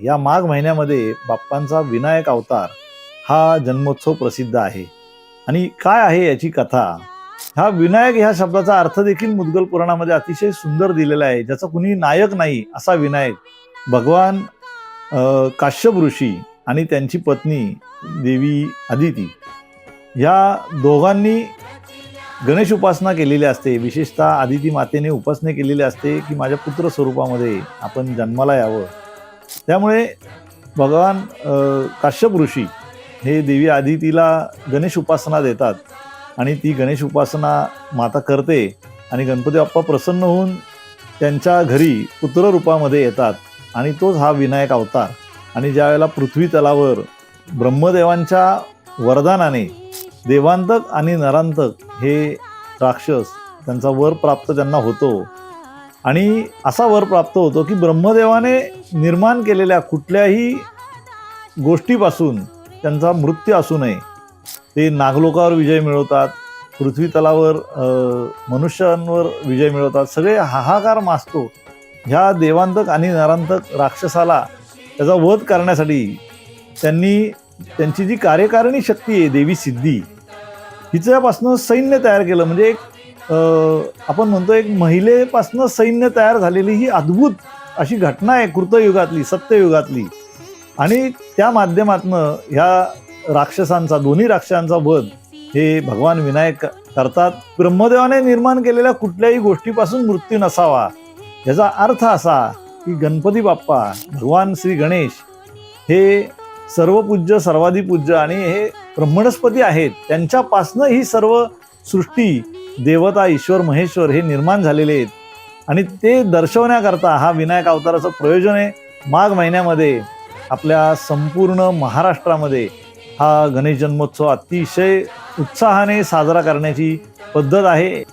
या माघ महिन्यामध्ये बाप्पांचा विनायक अवतार हा जन्मोत्सव प्रसिद्ध आहे। आणि काय आहे याची कथा? हा विनायक ह्या शब्दाचा अर्थ देखील मुद्गल पुराणामध्ये अतिशय सुंदर दिलेला आहे। ज्याचा कुणी नायक नाही असा विनायक भगवान काश्यप ऋषी आणि त्यांची पत्नी देवी अदिती या दोघांनी गणेश उपासना केलेली असते। विशेषतः आदिती मातेने उपासना केलेली असते की माझ्या पुत्र स्वरूपामध्ये आपण जन्माला यावं। त्यामुळे भगवान काश्यप ऋषी हे देवी आदितीला गणेश उपासना देतात आणि ती गणेश उपासना माता करते आणि गणपती बाप्पा प्रसन्न होऊन त्यांच्या घरी पुत्र रूपामध्ये येतात आणि तोच हा विनायक अवतार। आणि ज्यावेळेला पृथ्वी तलावर ब्रह्मदेवांच्या वरदानाने देवांतक आणि नरांतक हे राक्षस त्यांचा वर प्राप्त त्यांना होतो आणि असा वर प्राप्त होतो की ब्रह्मदेवाने निर्माण केलेल्या कुठल्याही गोष्टीपासून त्यांचा मृत्यू असू नये। ते नागलोकावर विजय मिळवतात, पृथ्वी तलावर मनुष्यांवर विजय मिळवतात, सगळे हाहाकार माजतो। ह्या देवांतक आणि नरांतक राक्षसाला त्याचा वध करण्यासाठी त्यांची जी कार्यकारिणी शक्ती आहे देवी सिद्धी हिच्यापासून सैन्य तयार केलं। म्हणजे एक आपण म्हणतो एक महिलेपासून सैन्य तयार झालेली ही अद्भुत अशी घटना आहे कृतयुगातली, सत्ययुगातली। आणि त्या माध्यमातून ह्या राक्षसांचा, दोन्ही राक्षसांचा वध हे भगवान विनायक करतात। ब्रह्मदेवाने निर्माण केलेल्या कुठल्याही गोष्टीपासून मृत्यू नसावा याचा अर्थ असा की गणपती बाप्पा भगवान श्री गणेश हे सर्वपूज्य सर्वाधिपूज्य आणि हे ब्रह्मणस्पती आहेत। त्यांच्यापासनं ही सर्व सृष्टी देवता ईश्वर महेश्वर हे निर्माण झालेले आहेत आणि ते दर्शवण्याकरता हा विनायक अवताराचं प्रयोजन आहे। माघ महिन्यामध्ये आपल्या संपूर्ण महाराष्ट्रामध्ये हा गणेश जन्मोत्सव अतिशय उत्साहाने साजरा करण्याची पद्धत आहे।